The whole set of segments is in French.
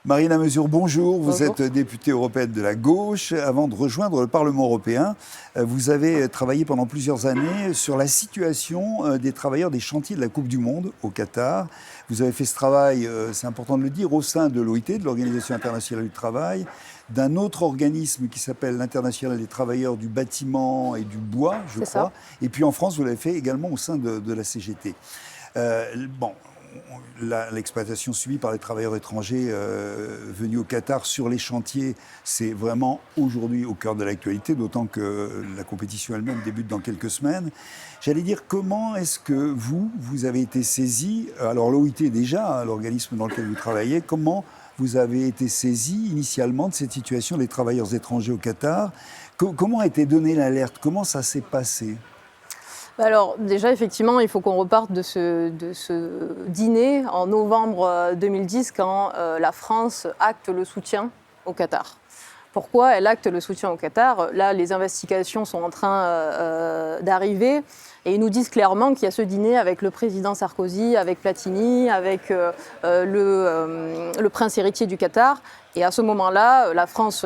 Marina Mesure, bonjour. Vous Bonjour. êtes députée européenne de la gauche. Avant de rejoindre le Parlement européen, vous avez travaillé pendant plusieurs années sur la situation des travailleurs des chantiers de la Coupe du Monde au Qatar. Vous avez fait ce travail, c'est important de le dire, au sein de l'OIT, de l'Organisation internationale du travail, d'un autre organisme qui s'appelle l'Internationale des travailleurs du bâtiment et du bois, je crois. Ça. Et puis en France, vous l'avez fait également au sein de la CGT. L'exploitation subie par les travailleurs étrangers venus au Qatar sur les chantiers, c'est vraiment aujourd'hui au cœur de l'actualité, d'autant que la compétition elle-même débute dans quelques semaines. J'allais dire, comment est-ce que vous avez été saisi, alors l'OIT déjà, l'organisme dans lequel vous travaillez, comment vous avez été saisi initialement de cette situation des travailleurs étrangers au Qatar? Comment a été donnée l'alerte? Comment ça s'est passé? Alors déjà, effectivement, il faut qu'on reparte de ce dîner en novembre 2010 quand la France acte le soutien au Qatar. Pourquoi elle acte le soutien au Qatar? Là, les investigations sont en train d'arriver et ils nous disent clairement qu'il y a ce dîner avec le président Sarkozy, avec Platini, avec le prince héritier du Qatar. Et à ce moment-là, la France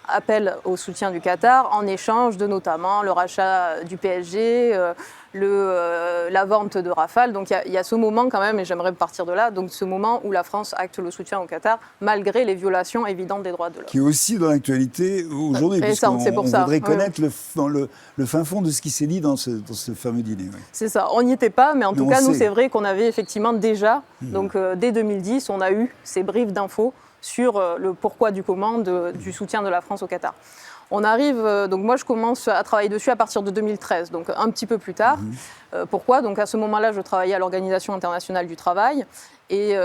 appel au soutien du Qatar en échange de notamment le rachat du PSG, la vente de Rafale. Donc il y a ce moment quand même, et j'aimerais partir de là, donc ce moment où la France acte le soutien au Qatar malgré les violations évidentes des droits de l'homme. Qui est aussi dans l'actualité aujourd'hui, puisqu'on voudrait connaître le fin fond de ce qui s'est dit dans ce fameux dîner. Oui. C'est ça, on n'y était pas, mais en tout cas, nous, c'est vrai qu'on avait effectivement déjà, donc dès 2010, on a eu ces briefs d'infos sur le pourquoi du comment du soutien de la France au Qatar. On arrive, donc moi je commence à travailler dessus à partir de 2013, donc un petit peu plus tard. Pourquoi? Donc à ce moment-là, je travaillais à l'Organisation internationale du travail. Et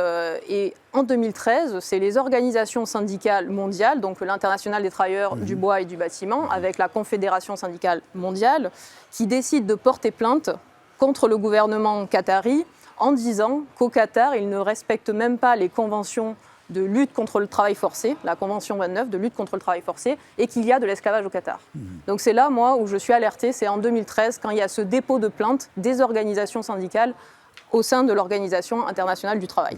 en 2013, c'est les organisations syndicales mondiales, donc l'Internationale des travailleurs du bois et du bâtiment, avec la Confédération syndicale mondiale, qui décident de porter plainte contre le gouvernement qatari en disant qu'au Qatar, ils ne respectent même pas les conventions de lutte contre le travail forcé, la Convention 29 de lutte contre le travail forcé, et qu'il y a de l'esclavage au Qatar. Donc c'est là, moi, où je suis alertée, c'est en 2013, quand il y a ce dépôt de plainte des organisations syndicales au sein de l'Organisation internationale du travail.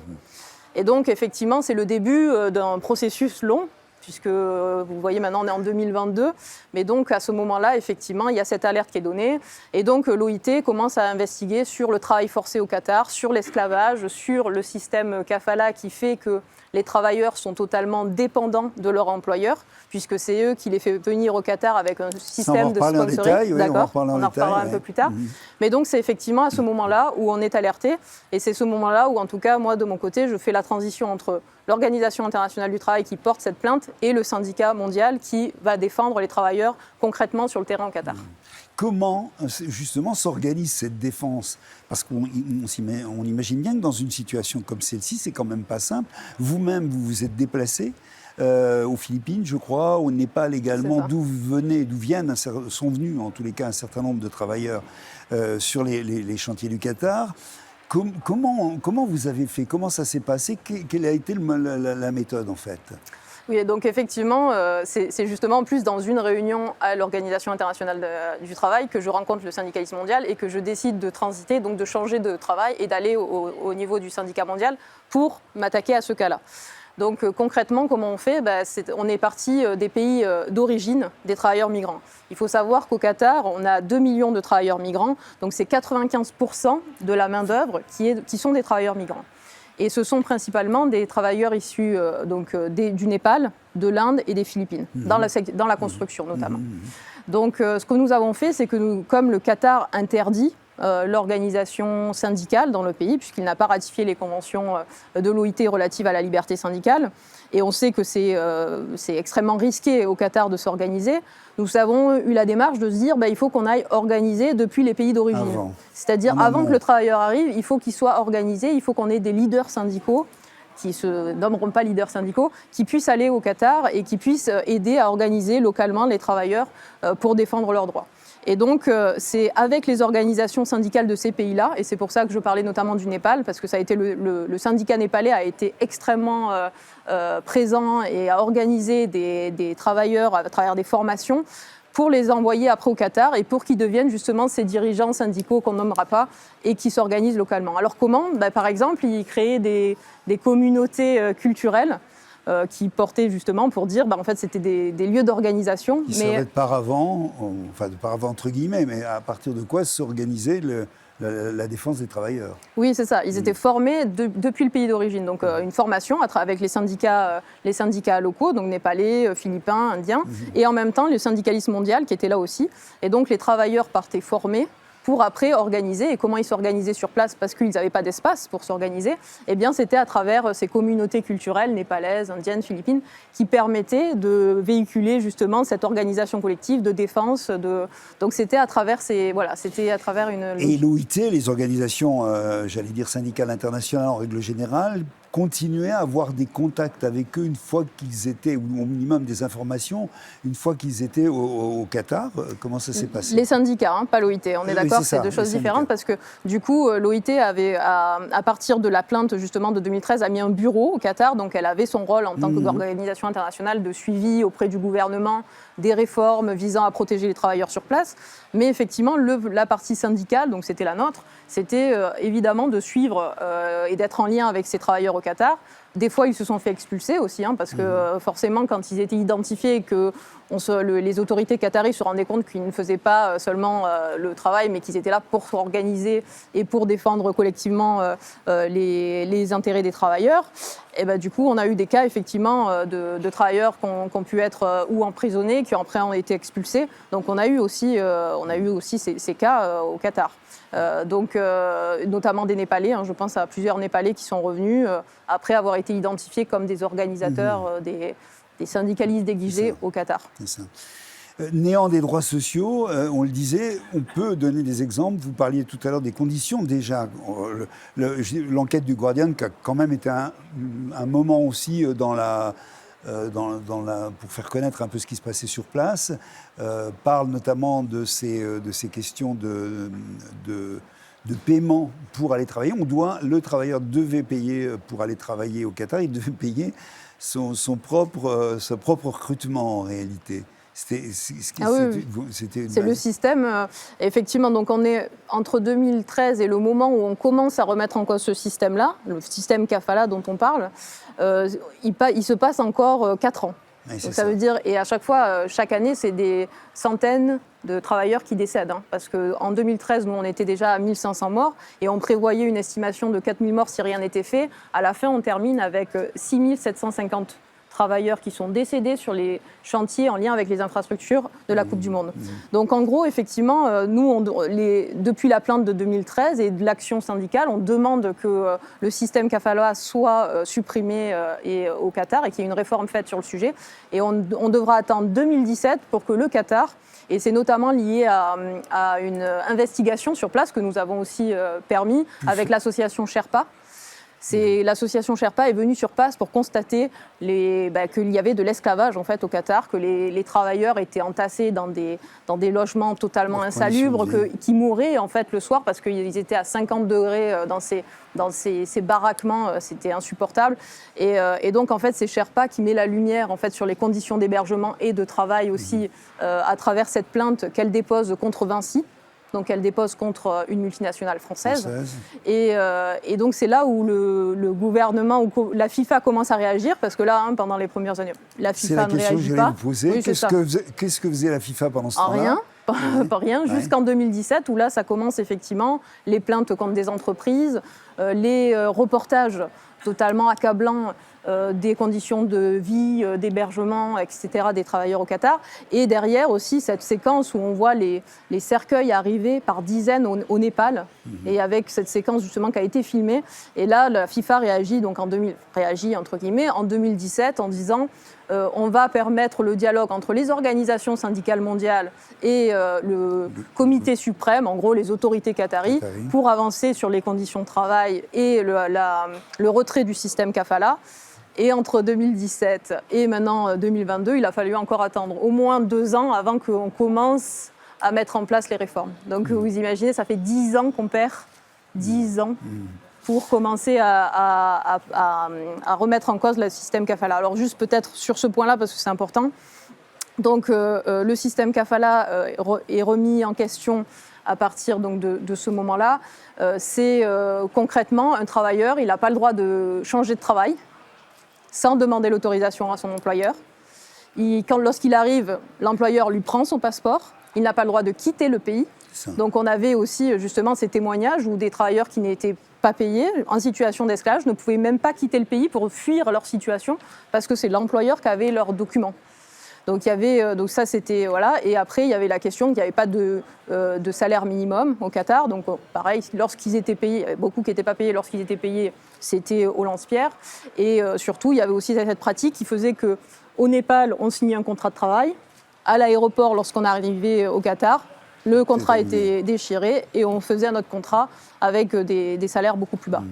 Et donc, effectivement, c'est le début d'un processus long, puisque vous voyez maintenant on est en 2022, mais donc à ce moment-là, effectivement, il y a cette alerte qui est donnée, et donc l'OIT commence à investiguer sur le travail forcé au Qatar, sur l'esclavage, sur le système kafala qui fait que les travailleurs sont totalement dépendants de leur employeur, puisque c'est eux qui les fait venir au Qatar avec un système de sponsoring. Détail, oui, d'accord, on en reparlera un peu plus tard. Mais donc c'est effectivement à ce moment-là où on est alerté, et c'est ce moment-là où, en tout cas, moi de mon côté, je fais la transition entre l'Organisation internationale du travail qui porte cette plainte et le syndicat mondial qui va défendre les travailleurs concrètement sur le terrain au Qatar. Comment, justement, s'organise cette défense? Parce qu'on imagine bien que dans une situation comme celle-ci, c'est quand même pas simple. Vous-même, vous vous êtes déplacé aux Philippines, je crois, au Népal également, d'où sont venus, en tous les cas, un certain nombre de travailleurs sur les chantiers du Qatar. Comment vous avez fait? Comment ça s'est passé? Quelle a été la méthode, en fait? Oui, donc effectivement, c'est justement en plus dans une réunion à l'Organisation internationale du travail que je rencontre le syndicalisme mondial et que je décide de transiter, donc de changer de travail et d'aller au niveau du syndicat mondial pour m'attaquer à ce cas-là. Donc concrètement, comment on fait? On est parti des pays d'origine des travailleurs migrants. Il faut savoir qu'au Qatar, on a 2 millions de travailleurs migrants, donc c'est 95% de la main-d'œuvre qui sont des travailleurs migrants. Et ce sont principalement des travailleurs issus du Népal, de l'Inde et des Philippines, dans la construction notamment. Donc ce que nous avons fait, c'est que comme le Qatar interdit l'organisation syndicale dans le pays, puisqu'il n'a pas ratifié les conventions de l'OIT relatives à la liberté syndicale, et on sait que c'est extrêmement risqué au Qatar de s'organiser, nous avons eu la démarche de se dire il faut qu'on aille organiser depuis les pays d'origine. C'est-à-dire avant que le travailleur arrive, il faut qu'il soit organisé, il faut qu'on ait des leaders syndicaux qui ne se nommeront pas leaders syndicaux, qui puissent aller au Qatar et qui puissent aider à organiser localement les travailleurs pour défendre leurs droits. Et donc, c'est avec les organisations syndicales de ces pays-là, et c'est pour ça que je parlais notamment du Népal, parce que ça a été le syndicat népalais a été extrêmement présent et a organisé des travailleurs à travers des formations pour les envoyer après au Qatar et pour qu'ils deviennent justement ces dirigeants syndicaux qu'on nommera pas et qui s'organisent localement. Alors comment? Par exemple, ils créaient des communautés culturelles qui portaient justement pour dire, en fait, c'était des lieux d'organisation. Qui servaient de paravent, enfin de paravent entre guillemets, mais à partir de quoi s'organisait la défense des travailleurs. Oui, c'est ça. Ils étaient formés depuis le pays d'origine. Donc, une formation avec les syndicats locaux, donc népalais, philippins, indiens, et en même temps le syndicalisme mondial qui était là aussi. Et donc, les travailleurs partaient formés pour après organiser. Et comment ils s'organisaient sur place parce qu'ils n'avaient pas d'espace pour s'organiser, eh bien, c'était à travers ces communautés culturelles népalaises, indiennes, philippines, qui permettaient de véhiculer justement cette organisation collective de défense. Donc, c'était à travers une... Et l'OIT, les organisations, j'allais dire syndicales internationales en règle générale, continuer à avoir des contacts avec eux une fois qu'ils étaient, ou au minimum des informations, une fois qu'ils étaient au Qatar. Comment ça s'est passé? Les syndicats, pas l'OIT. On est d'accord, c'est deux choses différentes parce que du coup, l'OIT avait, à partir de la plainte justement de 2013, a mis un bureau au Qatar. Donc elle avait son rôle en tant qu'organisation internationale de suivi auprès du gouvernement des réformes visant à protéger les travailleurs sur place. Mais effectivement, la partie syndicale, donc c'était la nôtre, c'était évidemment de suivre et d'être en lien avec ces travailleurs au Qatar. Des fois, ils se sont fait expulser aussi, parce que forcément, quand ils étaient identifiés et que les autorités qataries se rendaient compte qu'ils ne faisaient pas seulement le travail, mais qu'ils étaient là pour s'organiser et pour défendre collectivement les intérêts des travailleurs. Et du coup, on a eu des cas effectivement de travailleurs qui ont pu être ou emprisonnés, qui après ont été expulsés. Donc, on a eu aussi ces cas au Qatar. Donc, notamment des Népalais. Je pense à plusieurs Népalais qui sont revenus après avoir été identifiés comme des organisateurs des syndicalistes déguisés au Qatar. C'est ça. Néant des droits sociaux, on le disait, on peut donner des exemples. Vous parliez tout à l'heure des conditions déjà. L'enquête du Guardian, qui a quand même été un moment aussi pour faire connaître un peu ce qui se passait sur place, parle notamment de ces questions de paiement pour aller travailler. Le travailleur devait payer pour aller travailler au Qatar, il devait payer son propre recrutement en réalité. C'est le système. Effectivement, donc on est entre 2013 et le moment où on commence à remettre en cause ce système-là, le système Kafala dont on parle, il se passe encore 4 ans. Oui, donc ça veut dire, et à chaque fois, chaque année, c'est des centaines de travailleurs qui décèdent. Parce qu'en 2013, nous, on était déjà à 1500 morts et on prévoyait une estimation de 4000 morts si rien n'était fait. À la fin, on termine avec 6750 travailleurs qui sont décédés sur les chantiers en lien avec les infrastructures de la Coupe du Monde. Donc en gros, effectivement, nous, depuis la plainte de 2013 et de l'action syndicale, on demande que le système Kafala soit supprimé au Qatar et qu'il y ait une réforme faite sur le sujet. Et on devra attendre 2017 pour que le Qatar, et c'est notamment lié à une investigation sur place que nous avons aussi permis avec l'association Sherpa. L'association Sherpa est venue sur place pour constater qu'il y avait de l'esclavage en fait au Qatar, que les travailleurs étaient entassés dans des logements totalement insalubres, qui mouraient en fait le soir parce qu'ils étaient à 50 degrés dans ces baraquements, c'était insupportable. Et donc en fait c'est Sherpa qui met la lumière en fait sur les conditions d'hébergement et de travail aussi à travers cette plainte qu'elle dépose contre Vinci. Donc elle dépose contre une multinationale française. Et donc c'est là où le gouvernement, où la FIFA commence à réagir, parce que là, pendant les premières années, la FIFA ne réagit pas. C'est la question que j'allais vous poser. Oui, qu'est-ce que faisait la FIFA pendant ce temps-là? Rien, jusqu'en 2017, où là, ça commence effectivement, les plaintes contre des entreprises, les reportages totalement accablants des conditions de vie, d'hébergement, etc. des travailleurs au Qatar. Et derrière aussi cette séquence où on voit les cercueils arriver par dizaines au Népal, et avec cette séquence justement qui a été filmée. Et là, la FIFA réagit, donc entre guillemets, en 2017 en disant on va permettre le dialogue entre les organisations syndicales mondiales et le comité suprême, en gros les autorités qataries, pour avancer sur les conditions de travail et le retrait du système Kafala. Et entre 2017 et maintenant 2022, il a fallu encore attendre au moins 2 ans avant qu'on commence à mettre en place les réformes. Donc vous imaginez, ça fait 10 ans qu'on perd, 10 ans pour commencer à remettre en cause le système Kafala. Alors juste peut-être sur ce point-là, parce que c'est important. Donc le système Kafala est remis en question à partir donc, de ce moment-là. C'est concrètement un travailleur, il n'a pas le droit de changer de travail. sans demander l'autorisation à son employeur. Lorsqu'il arrive, l'employeur lui prend son passeport. Il n'a pas le droit de quitter le pays. Donc on avait aussi justement ces témoignages où des travailleurs qui n'étaient pas payés, en situation d'esclavage, ne pouvaient même pas quitter le pays pour fuir leur situation parce que c'est l'employeur qui avait leurs documents. Donc, donc ça, c'était... Voilà. Et après, il y avait la question qu'il n'y avait pas de salaire minimum au Qatar. Donc pareil, lorsqu'ils étaient payés, il y avait beaucoup qui n'étaient pas payés. Lorsqu'ils étaient payés, c'était au lance-pierre. Et surtout, il y avait aussi cette pratique qui faisait qu'au Népal, on signait un contrat de travail. À l'aéroport, lorsqu'on arrivait au Qatar, le contrat était déchiré et on faisait un autre contrat avec des salaires beaucoup plus bas.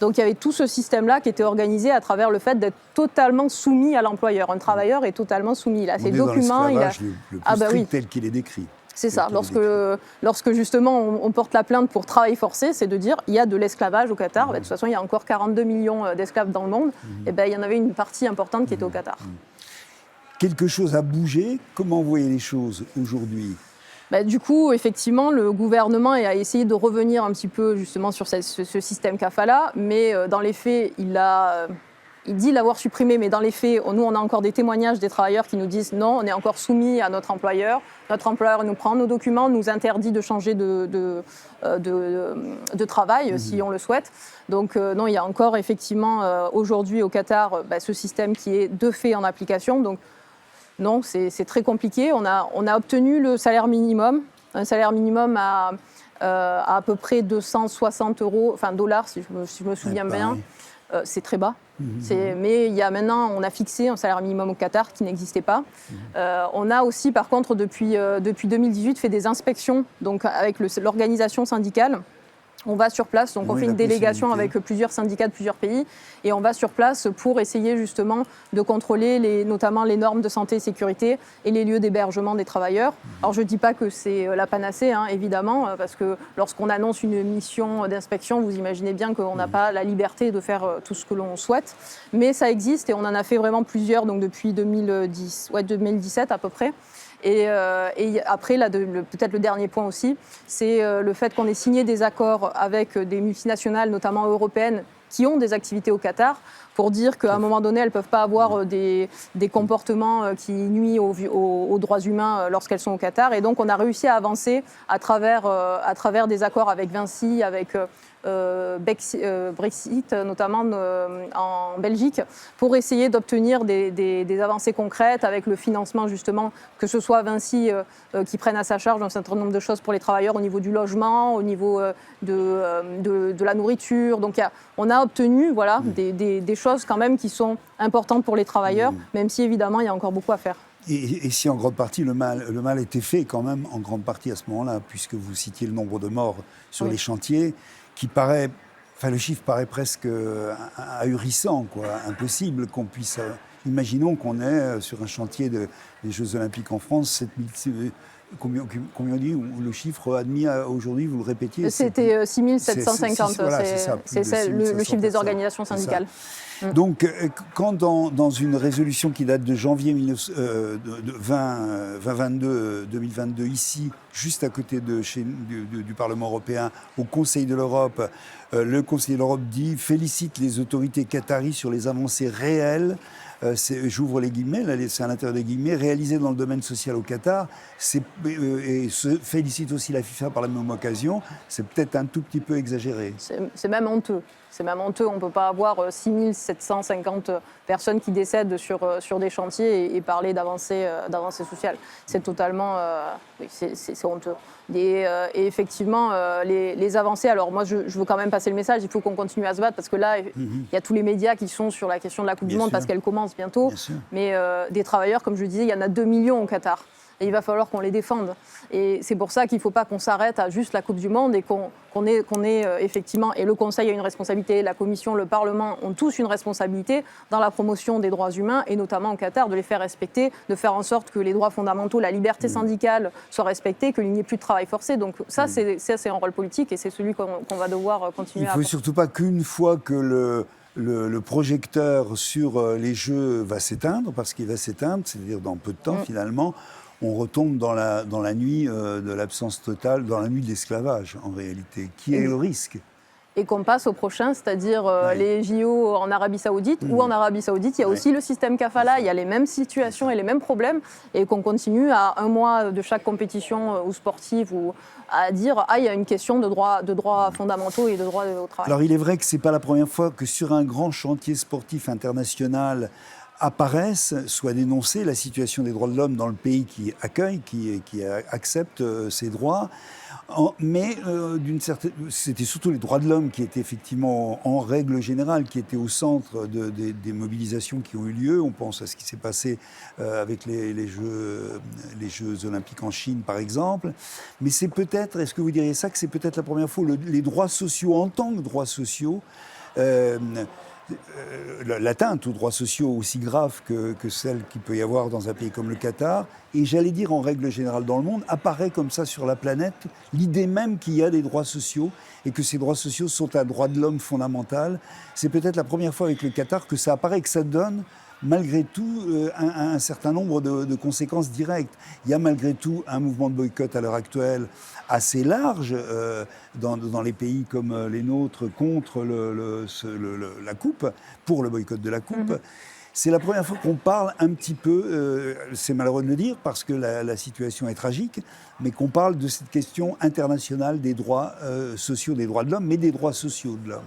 Donc il y avait tout ce système-là qui était organisé à travers le fait d'être totalement soumis à l'employeur. Un travailleur est totalement soumis. Il a ses documents. Le plus strict tel qu'il est décrit. C'est ça. Lorsque justement on porte la plainte pour travail forcé, c'est de dire il y a de l'esclavage au Qatar. De toute façon, il y a encore 42 millions d'esclaves dans le monde. Et il y en avait une partie importante qui était au Qatar. Quelque chose a bougé. Comment vous voyez les choses aujourd'hui ? Du coup, effectivement, le gouvernement a essayé de revenir un petit peu justement sur ce système kafala, mais dans les faits, il dit l'avoir supprimé, mais dans les faits, nous, on a encore des témoignages des travailleurs qui nous disent non, on est encore soumis à notre employeur. Notre employeur nous prend nos documents, nous interdit de changer de travail si on le souhaite. Donc non, il y a encore effectivement aujourd'hui au Qatar ce système qui est de fait en application. Donc, non, c'est très compliqué. On a obtenu le salaire minimum, un salaire minimum à peu près 260 €, enfin dollars si je me souviens bien. C'est très bas. Mais maintenant, on a fixé un salaire minimum au Qatar qui n'existait pas. On a aussi, par contre, depuis 2018, fait des inspections donc, avec l'organisation syndicale. On va sur place, donc on fait une délégation avec plusieurs syndicats de plusieurs pays et on va sur place pour essayer justement de contrôler notamment les normes de santé et sécurité et les lieux d'hébergement des travailleurs. Alors je ne dis pas que c'est la panacée, évidemment, parce que lorsqu'on annonce une mission d'inspection, vous imaginez bien qu'on n'a pas la liberté de faire tout ce que l'on souhaite, mais ça existe et on en a fait vraiment plusieurs donc depuis 2017 à peu près. Et après, peut-être le dernier point aussi, c'est le fait qu'on ait signé des accords avec des multinationales, notamment européennes, qui ont des activités au Qatar, pour dire qu'à un moment donné, elles ne peuvent pas avoir des comportements qui nuisent aux droits humains lorsqu'elles sont au Qatar. Et donc, on a réussi à avancer à travers des accords avec Vinci, avec Brexit, notamment en Belgique, pour essayer d'obtenir des avancées concrètes avec le financement, justement, que ce soit Vinci qui prenne à sa charge un certain nombre de choses pour les travailleurs au niveau du logement, au niveau de la nourriture. Donc, on a obtenu des choses quand même qui sont importantes pour les travailleurs, même si évidemment il y a encore beaucoup à faire. Et si en grande partie le mal était fait quand même en grande partie à ce moment-là, puisque vous citiez le nombre de morts sur les chantiers, qui paraît, le chiffre paraît presque ahurissant, impossible qu'on puisse. Imaginons qu'on est sur un chantier des Jeux Olympiques en France, 7000. Combien on dit le chiffre admis aujourd'hui, vous le répétiez? C'était 6750, c'est le chiffre des organisations syndicales. Donc, quand dans une résolution qui date de janvier 2022, ici, juste à côté du Parlement européen, au Conseil de l'Europe, le Conseil de l'Europe félicite les autorités qataries sur les avancées réelles. J'ouvre les guillemets, là, c'est à l'intérieur des guillemets, réalisé dans le domaine social au Qatar, et se félicite aussi la FIFA par la même occasion, c'est peut-être un tout petit peu exagéré. C'est même honteux. On ne peut pas avoir 6750 personnes qui décèdent sur des chantiers et parler d'avancées sociales. C'est totalement... c'est honteux. Et effectivement, les avancées... Alors moi, je veux quand même passer le message, il faut qu'on continue à se battre, parce que là, il y a tous les médias qui sont sur la question de la Coupe du Monde, parce qu'elle commence bientôt. Mais des travailleurs, comme je le disais, il y en a 2 millions au Qatar. Et il va falloir qu'on les défende. Et c'est pour ça qu'il ne faut pas qu'on s'arrête à juste la Coupe du Monde et qu'on ait effectivement, et le Conseil a une responsabilité, la Commission, le Parlement ont tous une responsabilité dans la promotion des droits humains et notamment au Qatar, de les faire respecter, de faire en sorte que les droits fondamentaux, la liberté syndicale soient respectés, qu'il n'y ait plus de travail forcé. Donc ça, c'est un rôle politique et c'est celui qu'on va devoir continuer à faire. Il ne faut surtout pas qu'une fois que le projecteur sur les Jeux va s'éteindre, parce qu'il va s'éteindre, c'est-à-dire dans peu de temps finalement, on retombe dans la nuit de l'absence totale, dans la nuit de l'esclavage en réalité. Qui est le risque ? et qu'on passe au prochain, c'est-à-dire les JO en Arabie Saoudite, où en Arabie Saoudite, il y a aussi le système kafala, il y a les mêmes situations et les mêmes problèmes, et qu'on continue à un mois de chaque compétition ou sportive ou à dire il y a une question de droits fondamentaux et de droits au travail. Alors il est vrai que ce n'est pas la première fois que sur un grand chantier sportif international soit dénoncée la situation des droits de l'homme dans le pays qui accueille, qui accepte ces droits. Mais c'était surtout les droits de l'homme qui étaient effectivement, en règle générale, qui étaient au centre des mobilisations qui ont eu lieu. On pense à ce qui s'est passé avec les Jeux olympiques en Chine, par exemple. Mais c'est peut-être, est-ce que vous diriez ça, que c'est peut-être la première fois où les droits sociaux, en tant que droits sociaux, l'atteinte aux droits sociaux aussi grave que celle qu'il peut y avoir dans un pays comme le Qatar, et j'allais dire en règle générale dans le monde, apparaît comme ça sur la planète, l'idée même qu'il y a des droits sociaux et que ces droits sociaux sont un droit de l'homme fondamental. C'est peut-être la première fois avec le Qatar que ça apparaît, que ça donne malgré tout un certain nombre de conséquences directes. Il y a malgré tout un mouvement de boycott à l'heure actuelle assez large dans les pays comme les nôtres contre la coupe, pour le boycott de la coupe. C'est la première fois qu'on parle un petit peu, c'est malheureux de le dire parce que la situation est tragique, mais qu'on parle de cette question internationale des droits sociaux, des droits de l'homme, mais des droits sociaux de l'homme.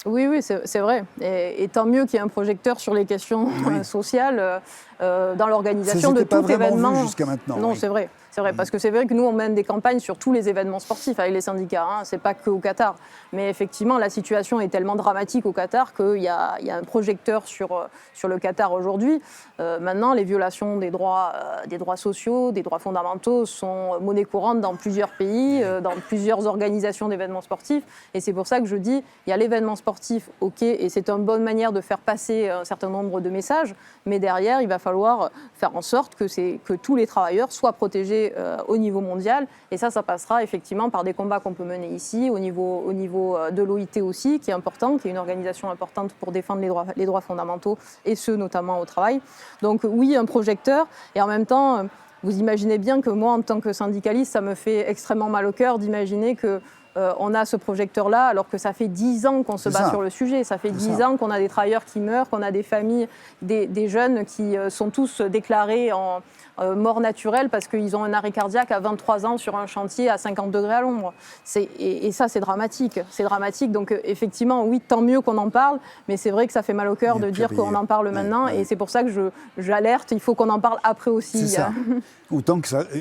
Oui, c'est vrai. Et tant mieux qu'il y ait un projecteur sur les questions sociales dans l'organisation de tout événement. Vu jusqu'à maintenant. Non, c'est vrai. C'est vrai, parce que c'est vrai que nous, on mène des campagnes sur tous les événements sportifs avec les syndicats. C'est pas qu'au Qatar. Mais effectivement, la situation est tellement dramatique au Qatar qu'il y a un projecteur sur le Qatar aujourd'hui. Maintenant, les violations des droits sociaux, des droits fondamentaux sont monnaie courante dans plusieurs pays, dans plusieurs organisations d'événements sportifs. Et c'est pour ça que je dis, il y a l'événement sportif, ok, et c'est une bonne manière de faire passer un certain nombre de messages. Mais derrière, il va falloir faire en sorte que tous les travailleurs soient protégés au niveau mondial, et ça passera effectivement par des combats qu'on peut mener ici, au niveau de l'OIT aussi, qui est important, qui est une organisation importante pour défendre les droits fondamentaux, et ceux notamment au travail. Donc oui, un projecteur, et en même temps, vous imaginez bien que moi, en tant que syndicaliste, ça me fait extrêmement mal au cœur d'imaginer que on a ce projecteur-là, alors que ça fait 10 ans qu'on se bat sur le sujet. Ça fait 10 ans qu'on a des travailleurs qui meurent, qu'on a des familles, des jeunes qui sont tous déclarés en mort naturelle parce qu'ils ont un arrêt cardiaque à 23 ans sur un chantier à 50 degrés à l'ombre. Et ça, c'est dramatique. C'est dramatique. Donc, effectivement, oui, tant mieux qu'on en parle, mais c'est vrai que ça fait mal au cœur de dire qu'on en parle maintenant. Et c'est pour ça que j'alerte, il faut qu'on en parle après aussi. C'est ça.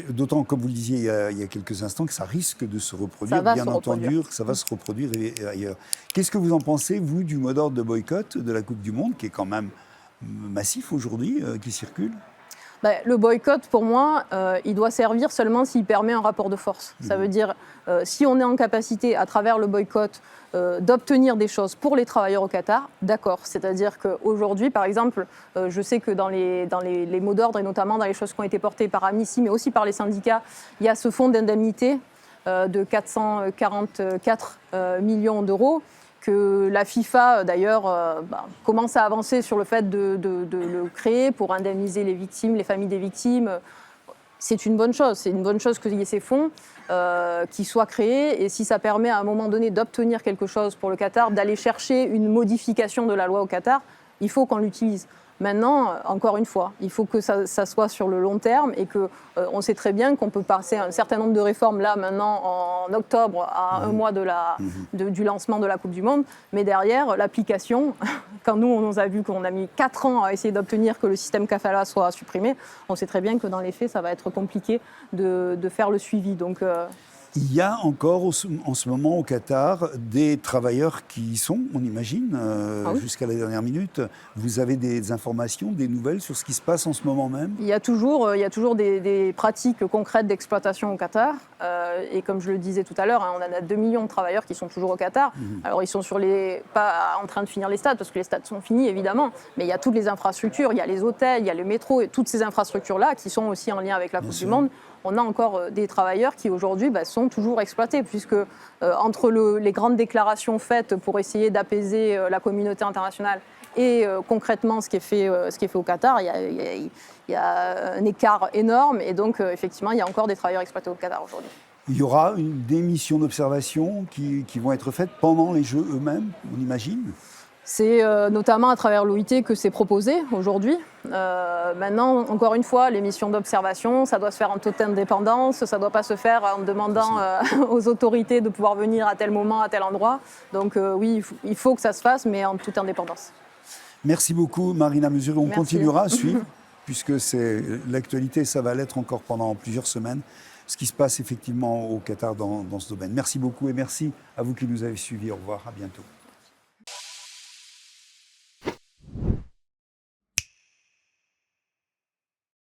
D'autant, comme vous le disiez il y a quelques instants, que ça risque de se reproduire, bien entendu, que ça va se reproduire ailleurs. Qu'est-ce que vous en pensez, vous, du mot d'ordre de boycott de la Coupe du Monde, qui est quand même massif aujourd'hui, qui circule ? Le boycott, pour moi, il doit servir seulement s'il permet un rapport de force. Ça veut dire, si on est en capacité, à travers le boycott, d'obtenir des choses pour les travailleurs au Qatar, d'accord. C'est-à-dire qu'aujourd'hui, par exemple, je sais que dans les mots d'ordre, et notamment dans les choses qui ont été portées par Amnesty, mais aussi par les syndicats, il y a ce fonds d'indemnité de 444 millions d'euros, que la FIFA, d'ailleurs, commence à avancer sur le fait de le créer pour indemniser les victimes, les familles des victimes. C'est une bonne chose. C'est une bonne chose qu'il y ait ces fonds qui soient créés. Et si ça permet à un moment donné d'obtenir quelque chose pour le Qatar, d'aller chercher une modification de la loi au Qatar, il faut qu'on l'utilise. Maintenant, encore une fois, il faut que ça soit sur le long terme et qu'on sait très bien qu'on peut passer un certain nombre de réformes là, maintenant, en octobre, à un mois du lancement de la Coupe du Monde. Mais derrière, l'application, quand nous, on nous a vu qu'on a mis 4 ans à essayer d'obtenir que le système kafala soit supprimé, on sait très bien que dans les faits, ça va être compliqué de faire le suivi. Donc, il y a encore en ce moment au Qatar des travailleurs qui y sont, on imagine, jusqu'à la dernière minute. Vous avez des informations, des nouvelles sur ce qui se passe en ce moment même ? Il y a toujours des pratiques concrètes d'exploitation au Qatar. Et comme je le disais tout à l'heure, on a 2 millions de travailleurs qui sont toujours au Qatar. Alors ils sont pas en train de finir les stades, parce que les stades sont finis évidemment, mais il y a toutes les infrastructures, il y a les hôtels, il y a le métro, et toutes ces infrastructures-là qui sont aussi en lien avec la Coupe du Monde. On a encore des travailleurs qui aujourd'hui sont toujours exploités, puisque entre les grandes déclarations faites pour essayer d'apaiser la communauté internationale et concrètement ce qui est fait au Qatar, il y a un écart énorme, et donc effectivement il y a encore des travailleurs exploités au Qatar aujourd'hui. Il y aura des missions d'observation qui vont être faites pendant les Jeux eux-mêmes, on imagine. C'est notamment à travers l'OIT que c'est proposé aujourd'hui. Maintenant, encore une fois, les missions d'observation, ça doit se faire en toute indépendance, ça ne doit pas se faire en demandant aux autorités de pouvoir venir à tel moment, à tel endroit. Donc oui, il faut que ça se fasse, mais en toute indépendance. Merci beaucoup Marina Mesuré. On Merci. continuera à suivre, puisque c'est l'actualité, ça va l'être encore pendant plusieurs semaines, ce qui se passe effectivement au Qatar dans ce domaine. Merci beaucoup et merci à vous qui nous avez suivis. Au revoir, à bientôt.